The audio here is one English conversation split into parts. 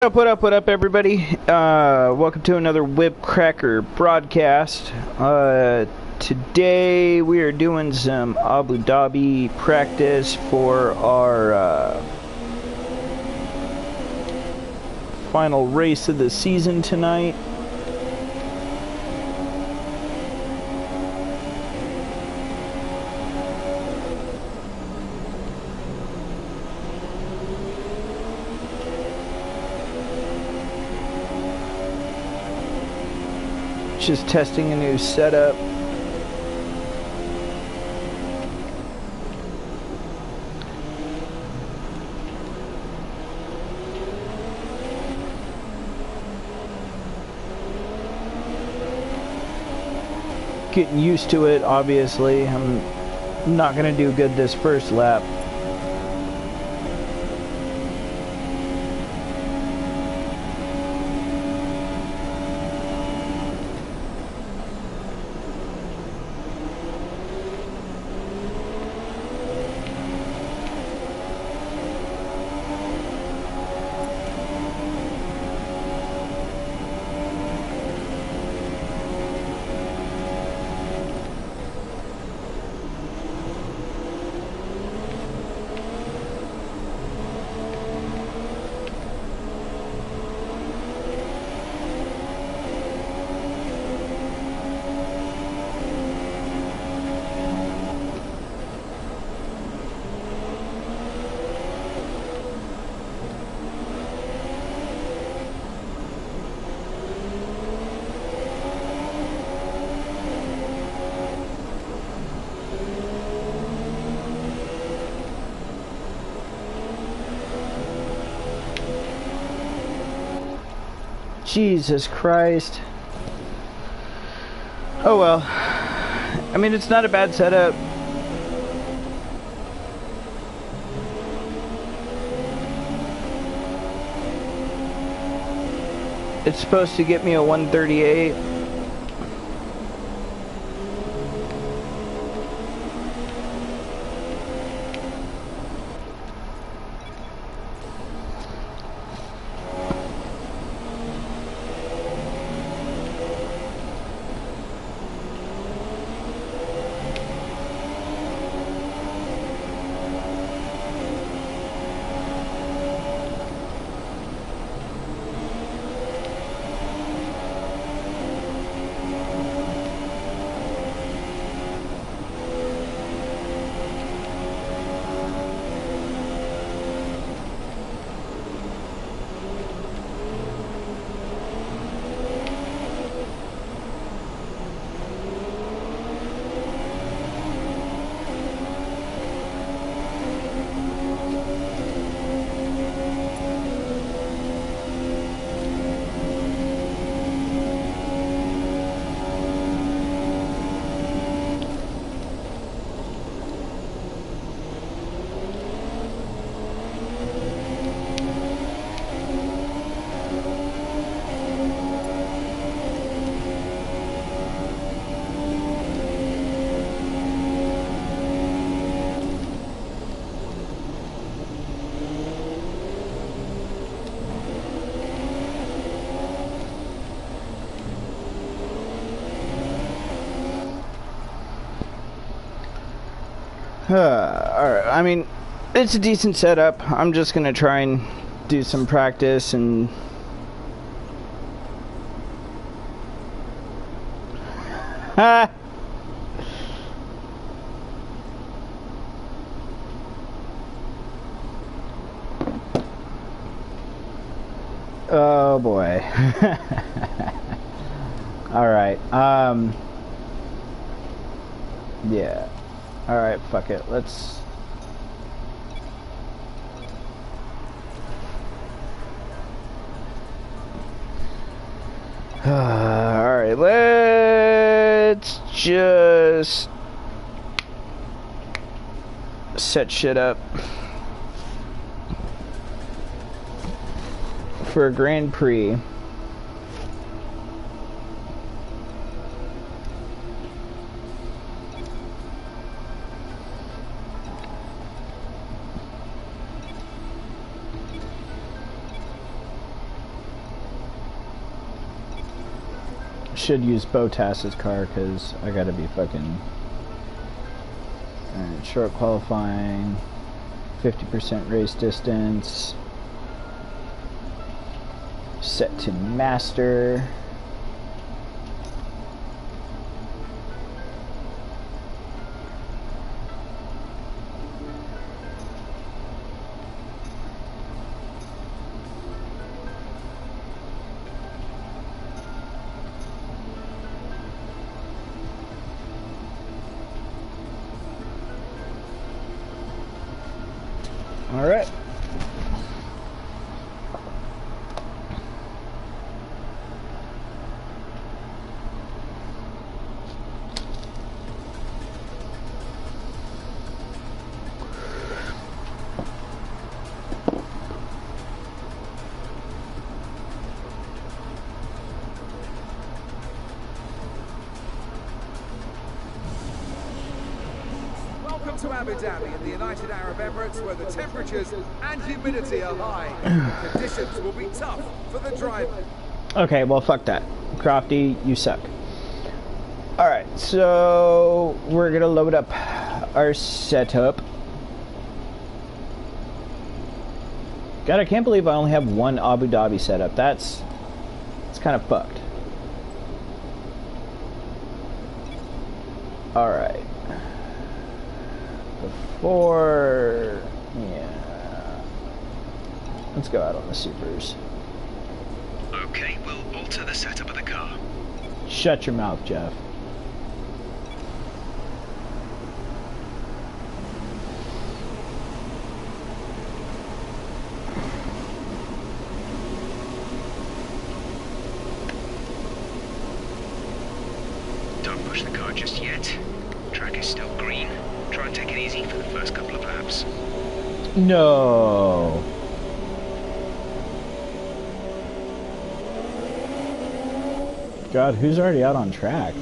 What up, everybody? Welcome to another Wh1pKrack3r broadcast. Today we are doing some Abu Dhabi practice for our final race of the season tonight. Just testing a new setup. Getting used to it, obviously. I'm not gonna do good this first lap. Jesus Christ. Oh well. I mean, it's not a bad setup. It's supposed to get me a 138. Alright, I mean, it's a decent setup. I'm just gonna try and do some practice and... Ha! Oh boy. Alright, yeah. Alright, fuck it. Let's... Alright, let's just... set shit up for a Grand Prix. should use Botas's car because I gotta be fucking... Alright, short qualifying, 50% race distance, set to master. All right. Welcome to Abu Dhabi in the United Arab Emirates, where the temperatures and humidity are high. The conditions will be tough for the driver. Okay, well, fuck that. Crofty, you suck. Alright, so we're gonna load up our setup. God, I can't believe I only have one Abu Dhabi setup. It's kind of fucked. Alright. Before... yeah. Let's go out on the supers. Okay, we'll alter the setup of the car. Shut your mouth, Jeff. Don't push the car just yet. Track is still green. Try and take it easy for the first couple of laps. No. God, who's already out on track?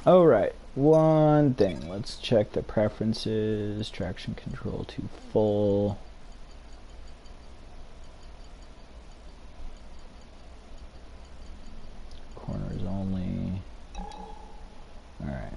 Alright, one thing. Let's check the preferences. Traction control to full. Corners only. Alright.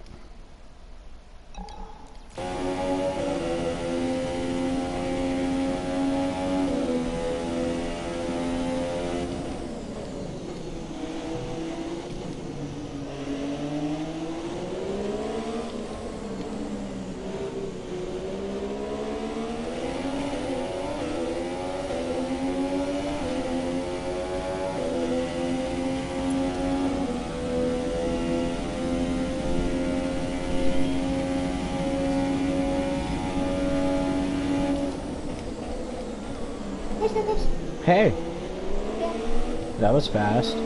Hey, that was fast.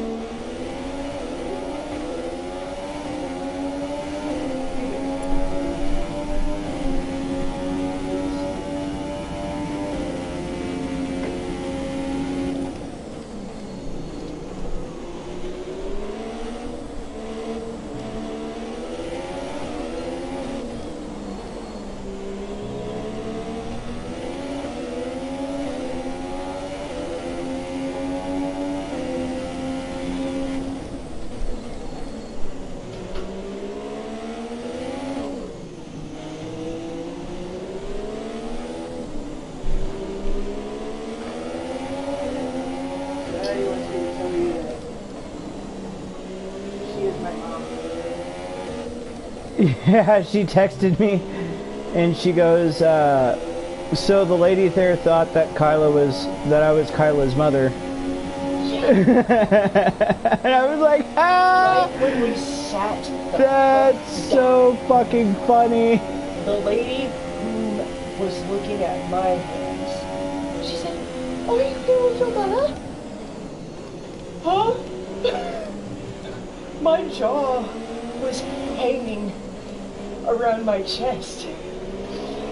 Yeah, she texted me and she goes, so the lady there thought that I was Kyla's mother. Yeah. And I was like, ah! Like when we sat that's so fucking funny. The lady who was looking at my hands, she said, "Oh, you here with your mother?" Huh? My jaw was hanging around my chest.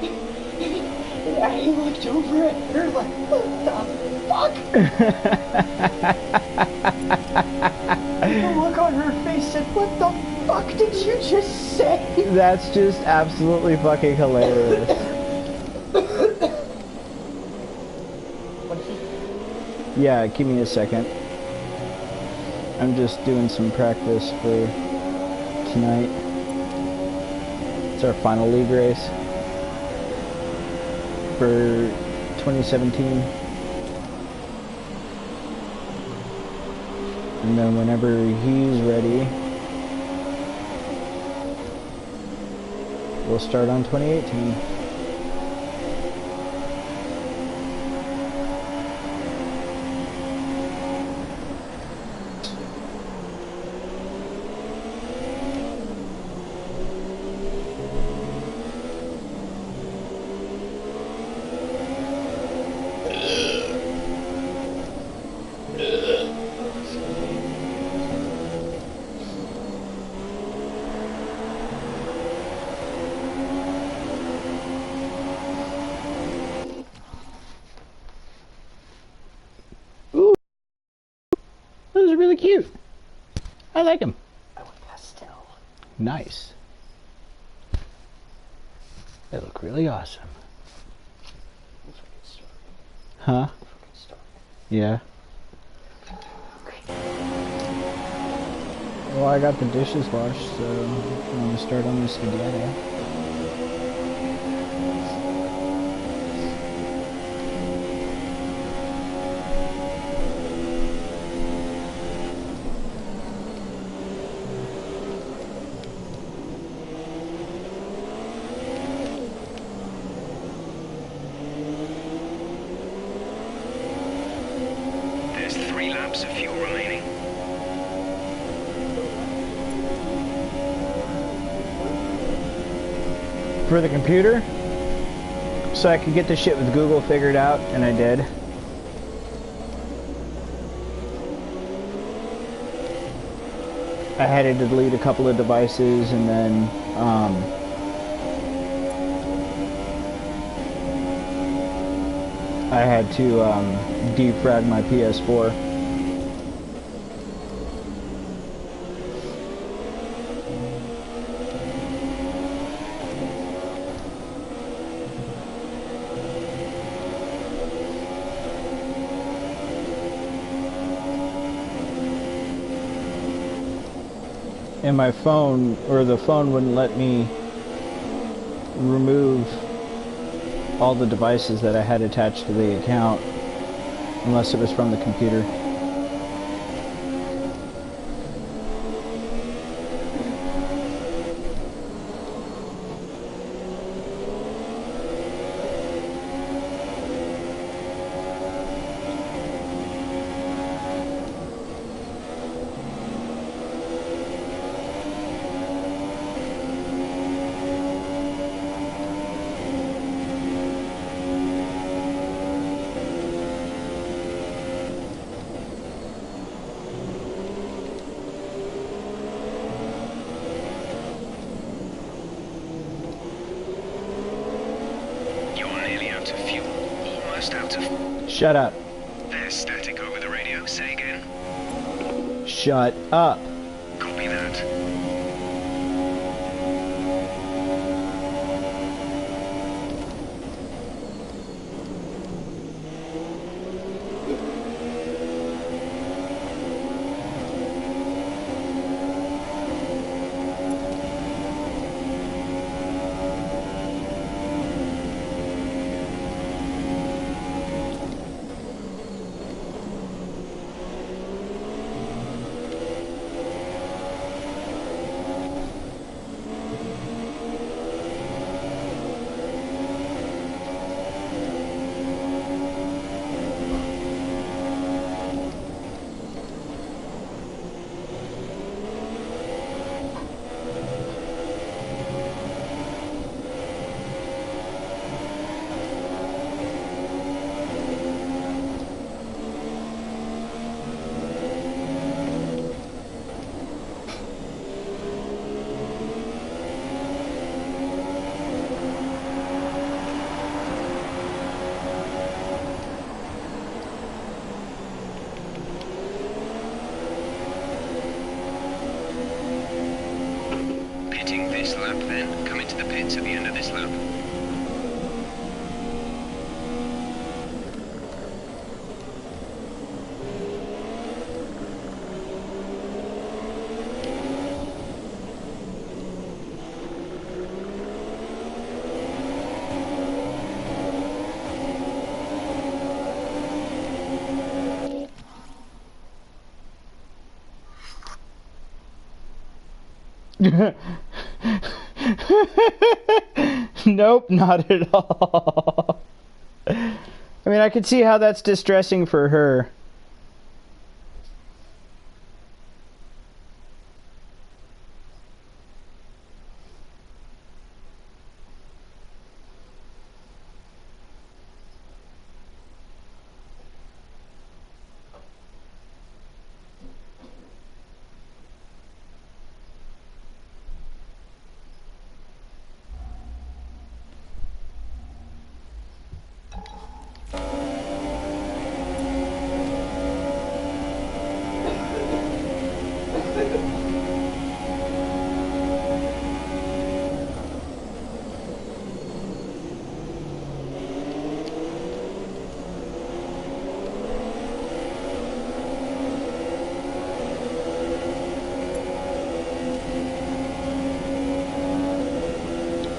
And I looked over at her like, what the fuck? The look on her face said, what the fuck did you just say? That's just absolutely fucking hilarious. Yeah, give me a second. I'm just doing some practice for tonight. It's our final league race for 2017. And then whenever he's ready, we'll start on 2018. Those are really cute. I like them. I want pastel. Nice. They look really awesome. Huh? Yeah. Well, I got the dishes washed, so I'm going to start on the spaghetti. There's 3 laps of fuel remaining. For the computer, so I could get the shit with Google figured out, and I did. I had to delete a couple of devices, and then I had to defrag my PS4. And my phone, or the phone wouldn't let me remove all the devices that I had attached to the account unless it was from the computer. Shut up. There's static over the radio. Say again. Shut up. Copy that. This lap then, come into the pits at the end of this lap. Nope, not at all. I mean, I could see how that's distressing for her.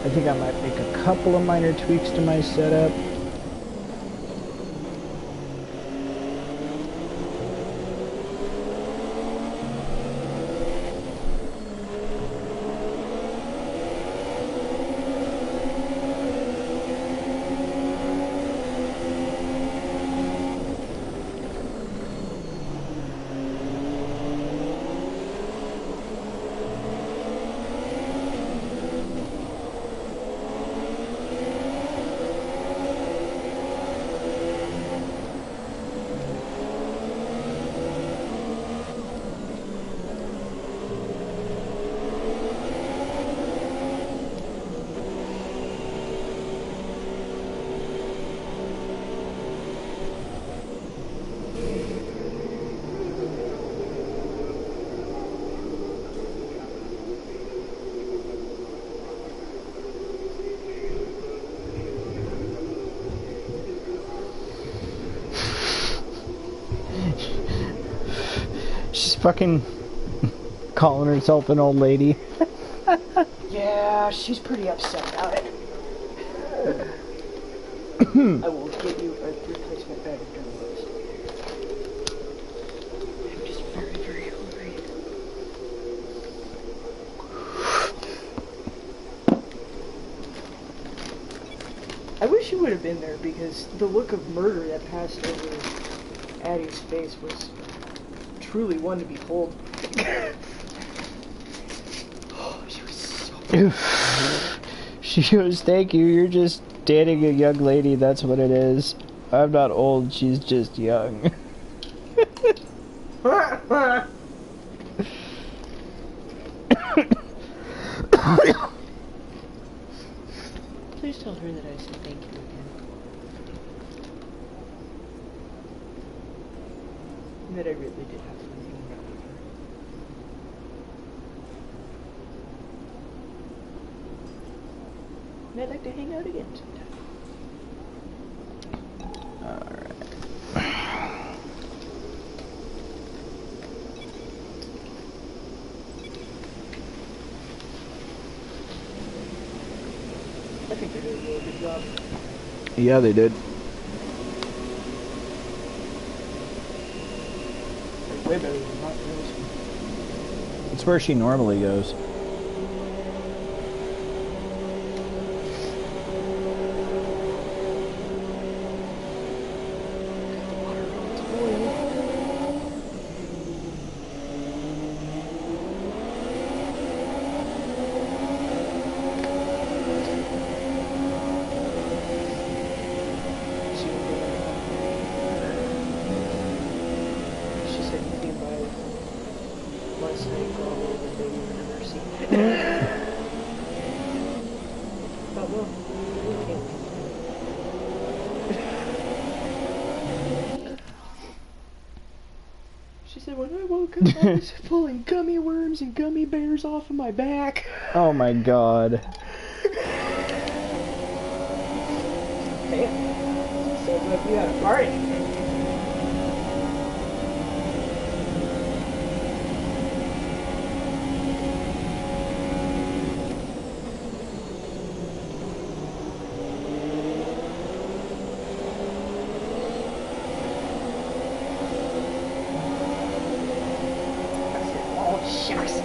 I think I might make a couple of minor tweaks to my setup. She's fucking calling herself an old lady. Yeah, she's pretty upset about it. I will get you a replacement bag of Doritos. I'm just very, very hungry. I wish you would have been there because the look of murder that passed over Addie's face was truly one to behold. Oh, she was so... She goes, thank you, you're just dating a young lady, that's what it is. I'm not old, she's just young. Please tell her that I said thank you again. And that I really did have fun hanging out with her. And I'd like to hang out again sometime. Alright. I think they did a really good job. Yeah, they did. Like, way better than Hot Wheels. It's where she normally goes. She said, when I woke up, I was pulling gummy worms and gummy bears off of my back. Oh my god. Hey, sounds like we had a party. Oh, shucks.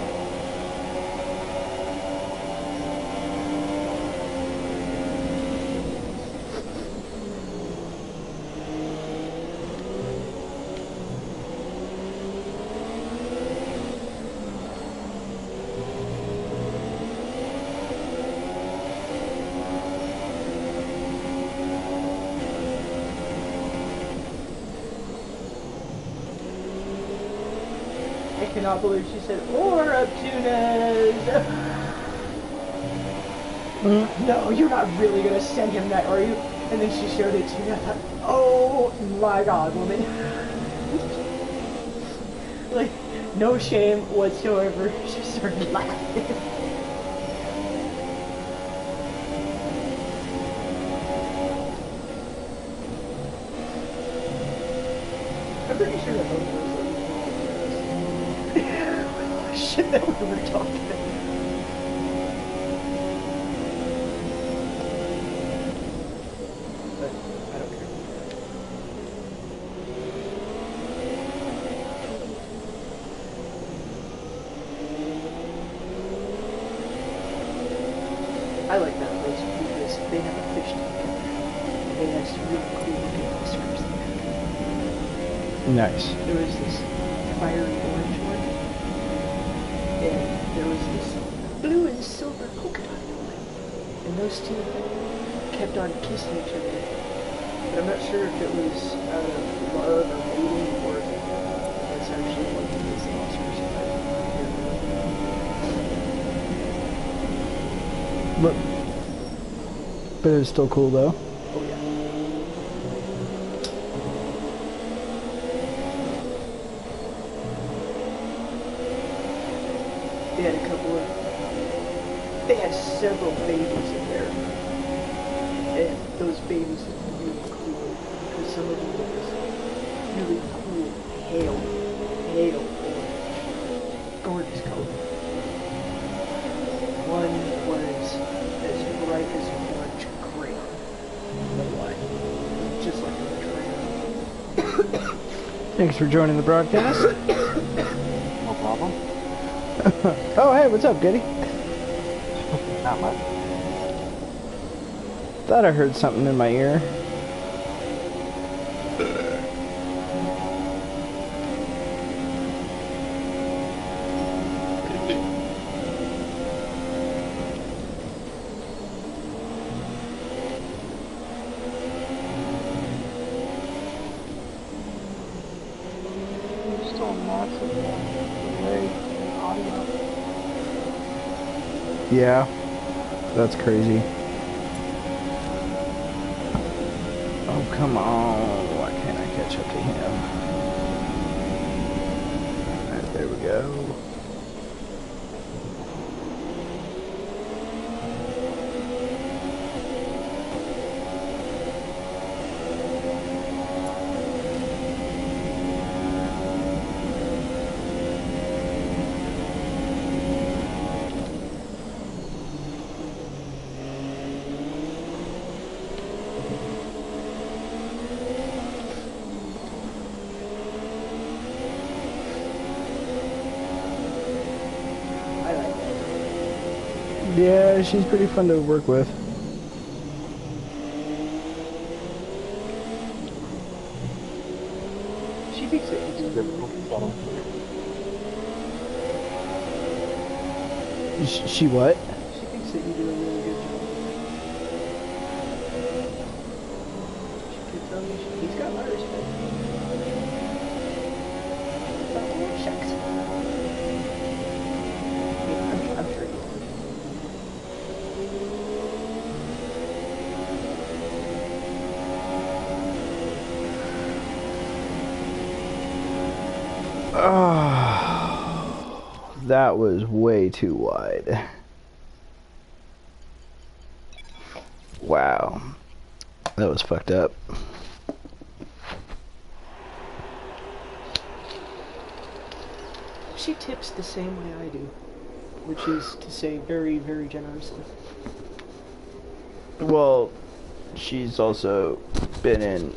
cannot believe she said, or up tunas. No, you're not really gonna send him that, are you? And then she showed it to me. I thought, oh my god, woman. Like, no shame whatsoever. She started laughing. I'm pretty sure that was shit that we were talking about. But I don't care. I like that place because they have a fish tank. They have some really cool looking Oscars there. Nice. There was this fiery orange one, and there was this blue and silver polka dot one. And those two kept on kissing each other. But I'm not sure if it was out of love or mating or if it was actually one of those Oscars. But it was still cool though. Oh yeah. They had a couple of, they had several babies in there. And those babies were really cool because some of them were this really cool pale orange. Gorgeous color. One was as bright as orange crayon. No lie. Just like a crayon. Thanks for joining the broadcast. No problem. Oh, hey, what's up, Goody? Not much. Thought I heard something in my ear. There's still massive delay in audio. Yeah, that's crazy. Oh, come on. Why can't I catch up to him? Alright, there we go. Yeah, she's pretty fun to work with. She thinks that you do. She what? She thinks that you do a really good job. She kept telling me he's got my respect. Oh, shucks. Yeah, I'm sure he will. Oh, that was way too wide. Wow. That was fucked up. She tips the same way I do, which is to say very, very generously. Well, she's also been in...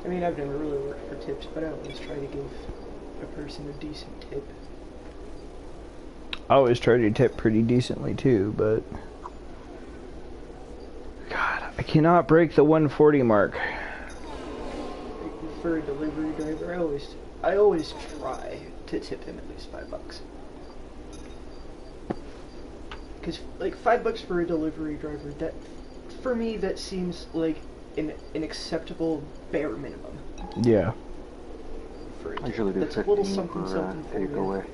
I mean, I've never really worked for tips, but I always try to give a person a decent tip. I always try to tip pretty decently too, but God, I cannot break the 140 mark. For a delivery driver, I always try to tip him at least $5. Because like $5 for a delivery driver, that for me that seems like an acceptable bare minimum. Yeah. I usually do that's 15 a little something for something for takeaway.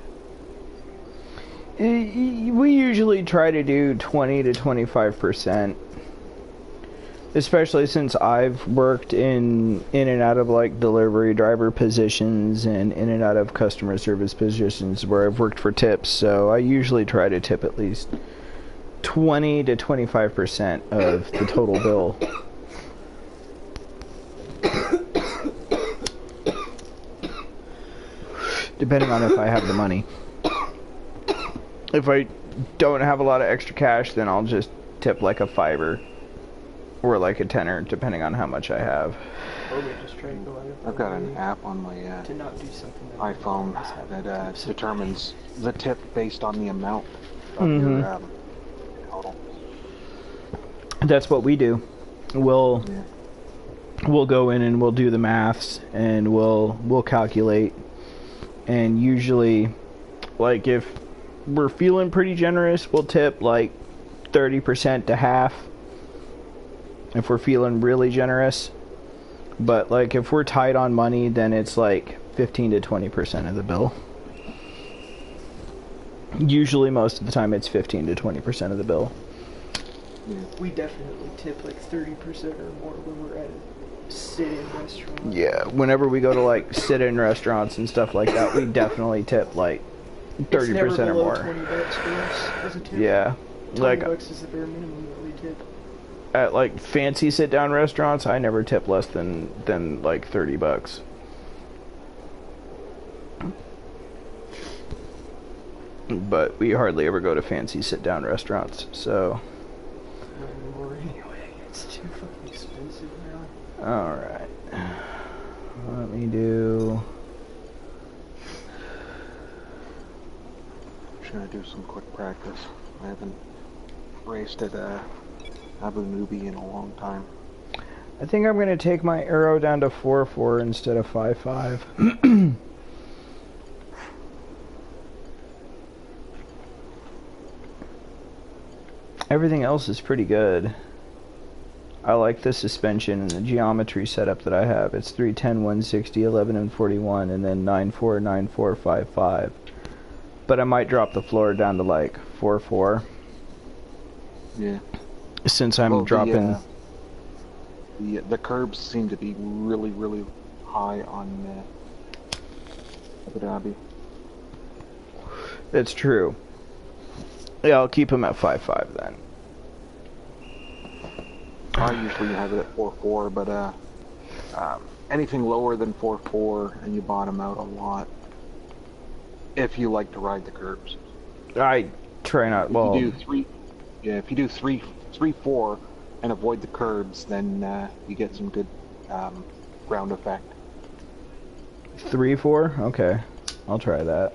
We usually try to do 20 to 25%. Especially since I've worked in and out of like delivery driver positions and in and out of customer service positions where I've worked for tips, so I usually try to tip at least 20 to 25% of the total bill. Depending on if I have the money. If I don't have a lot of extra cash, then I'll just tip like a $5 or like a $10, depending on how much I have. Or we just try to go out of I've got an app on my to not do something that iPhone that determines the tip based on the amount of Mm-hmm. your total. That's what we do. We'll go in and we'll do the maths and we'll calculate. And usually, like if we're feeling pretty generous, we'll tip like 30% to half. If we're feeling really generous. But like if we're tight on money, then it's like 15 to 20% of the bill. Usually most of the time it's 15 to 20% of the bill. Yeah. We definitely tip like 30% or more when we're at a sit-in restaurant. Yeah, whenever we go to like sit-in restaurants and stuff like that, we definitely tip like 30% or more. $20 for us as a tip. Yeah. Like $20 is the bare minimum that we tip. At like fancy sit-down restaurants, I never tip less than like $30. But we hardly ever go to fancy sit-down restaurants, so. Not anymore anyway. It's too fucking expensive now. All right. Let me do. I'm trying to do some quick practice. I haven't raced at Abu Dhabi in a long time. I think I'm gonna take my arrow down to 4.4 instead of 5.5. Everything else is pretty good. I like the suspension and the geometry setup that I have. It's 310, 160, 11, and 41, and then 94, 94, 55. But I might drop the floor down to like 4.4. Yeah. Since I'm dropping. The curbs seem to be really, really high on Abu Dhabi. That's true. Yeah, I'll keep them at 5.5 then. I usually have it at 4.4, but anything lower than 4.4 and you bottom out a lot if you like to ride the curbs. I try not. Well, if you do 3.4 and avoid the curbs, then you get some good ground effect. 3.4? Okay, I'll try that.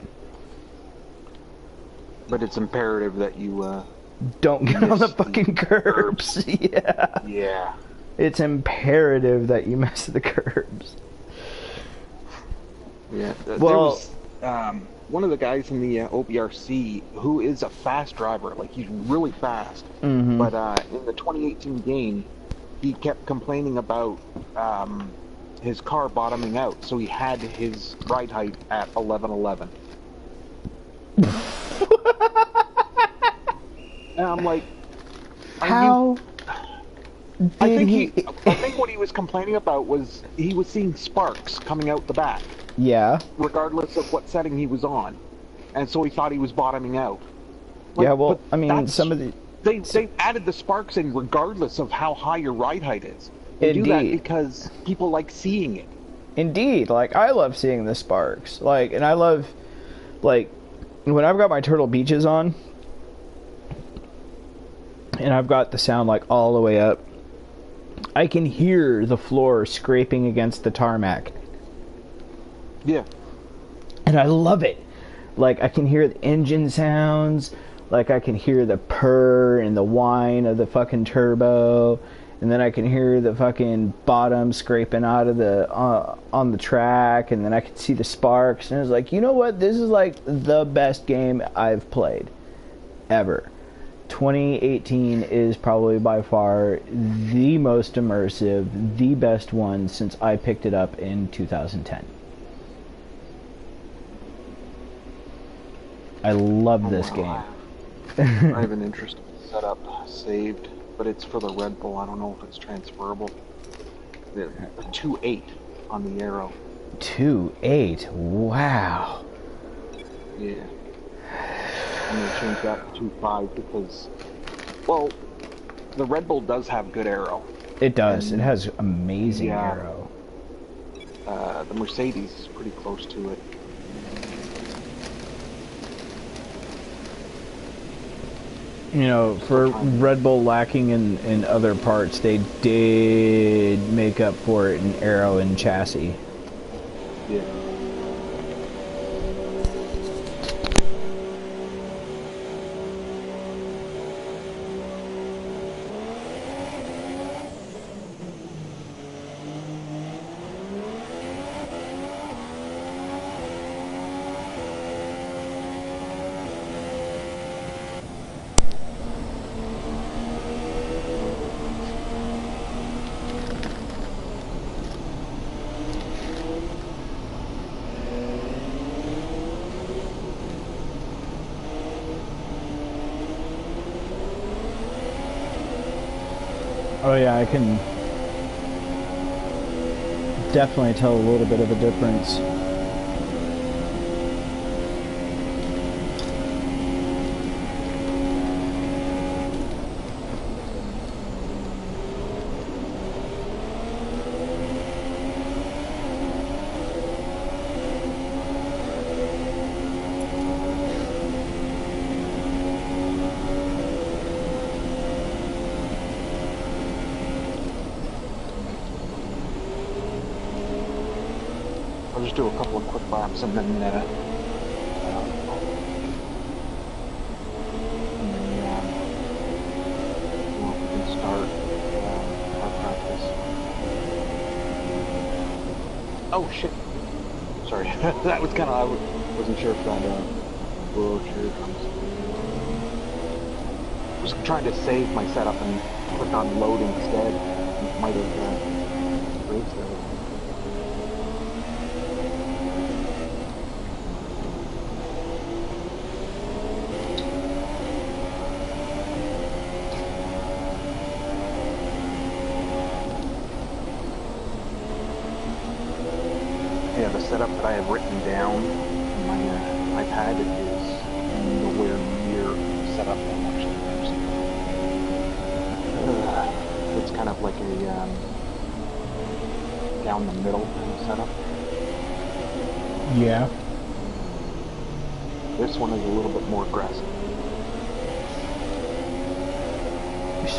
But it's imperative that you don't get on the fucking curbs. Yeah. Yeah. It's imperative that you mess the curbs. Yeah. Well, there was one of the guys in the OBRC who is a fast driver. Like, he's really fast. Mm-hmm. But in the 2018 game, he kept complaining about his car bottoming out. So he had his ride height at 11.11. And I'm like, how? I think what he was complaining about was he was seeing sparks coming out the back. Yeah. Regardless of what setting he was on, and so he thought he was bottoming out. Like, yeah. Well, I mean, some of the they added the sparks in regardless of how high your ride height is. They do that because people like seeing it. Indeed, like I love seeing the sparks. Like, and I love, like, when I've got my Turtle Beaches on. And I've got the sound like all the way up. I can hear the floor scraping against the tarmac. Yeah. And I love it. Like, I can hear the engine sounds, like I can hear the purr and the whine of the fucking turbo, and then I can hear the fucking bottom scraping out of the on the track, and then I can see the sparks, and it's like, you know what, this is like the best game I've played ever. 2018 is probably by far the most immersive, the best one since I picked it up in 2010. I love this game. I have an interesting setup saved, but it's for the Red Bull. I don't know if it's transferable. The 2.8 on the Aero. 2.8. Wow. Yeah. I'm going to change that to 2.5 because, well, the Red Bull does have good Aero. It does. It has amazing Aero. The Mercedes is pretty close to it. You know, for Red Bull lacking in other parts, they did make up for it in Aero and chassis. Yeah. Oh yeah, I can definitely tell a little bit of a difference. I'll just do a couple of quick laps and then we can start our practice. Oh shit! Sorry, that was kind of, I wasn't sure if that whoa, here it comes. I was trying to save my setup and click on load instead. It might have raised that. Yeah, the setup that I have written down on my iPad is nowhere near the setup I'm actually using. It's kind of like a down the middle kind of setup. Yeah. This one is a little bit more aggressive.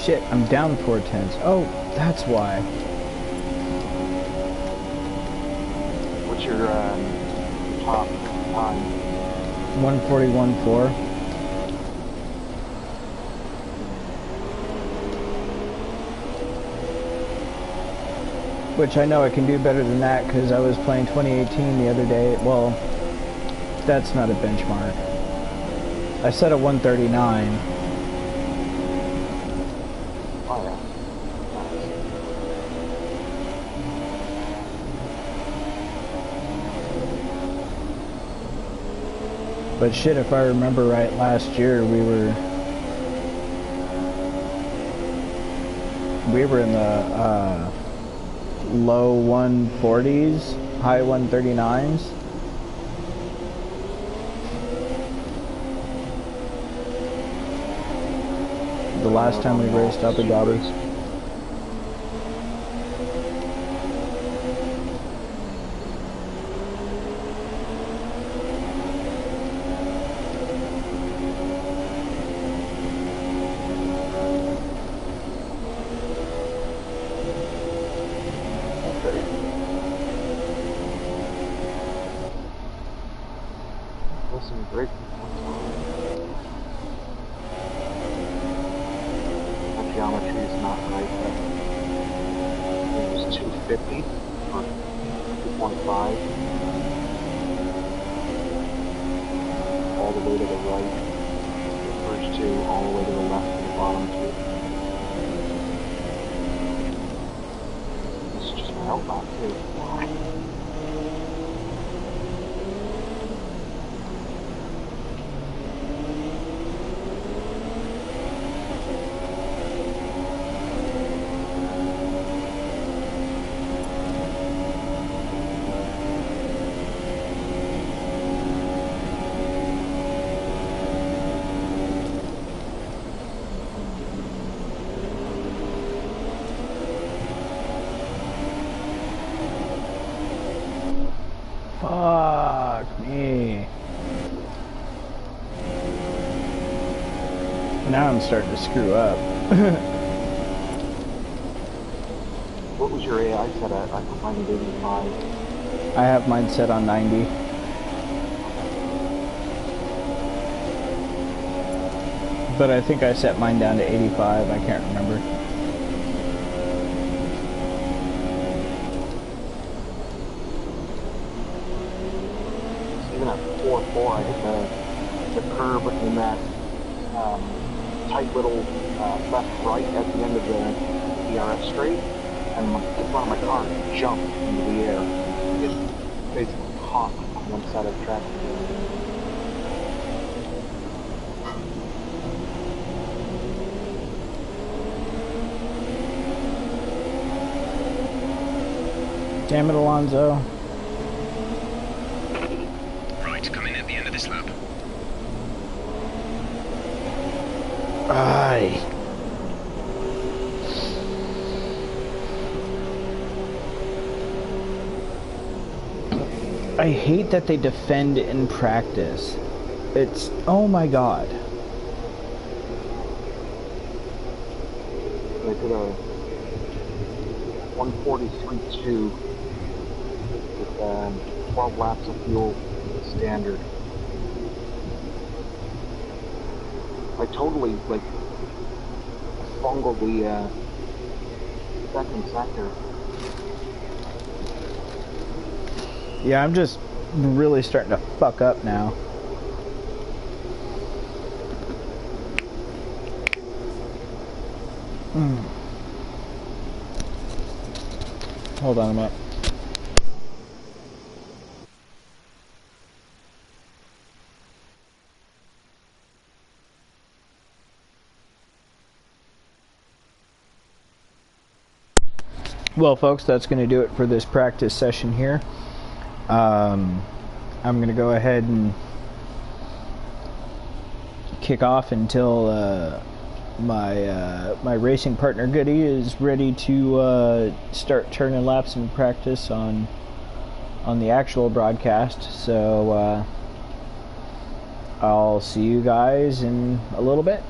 Shit, I'm down 4/10. Oh, that's why. What's your top time? 141.4. Which I know I can do better than that because I was playing 2018 the other day. Well, that's not a benchmark. I set a 139. Oh yeah. But shit, if I remember right, last year we were in the low 140s, high 139s. The last time we raced Abu Dhabi. Listen, great. My geometry is not right, but it was 250 or 2.5. All the way to the right. The first two, all the way to the left and the bottom two. This is just my outlap too. Fuck me. Now I'm starting to screw up. What was your AI set at? I put mine at 85. I have mine set on 90. But I think I set mine down to 85. I can't remember. Even at 4.4, I hit the curb in that tight little left-right at the end of the DRS straight, and the front of my car jumped into the air. It basically caught on one side of the track. Damn it, Alonso. Right, come in at the end of this lap. Aye. I hate that they defend in practice. It's, oh my god. I did a 143.2 with 12 laps of fuel standard. I totally, like, bungled the second sector. Yeah, I'm just really starting to fuck up now. Hold on a minute. Well, folks, that's going to do it for this practice session here. I'm going to go ahead and kick off until my racing partner Goody is ready to start turning laps in practice on the actual broadcast. So I'll see you guys in a little bit.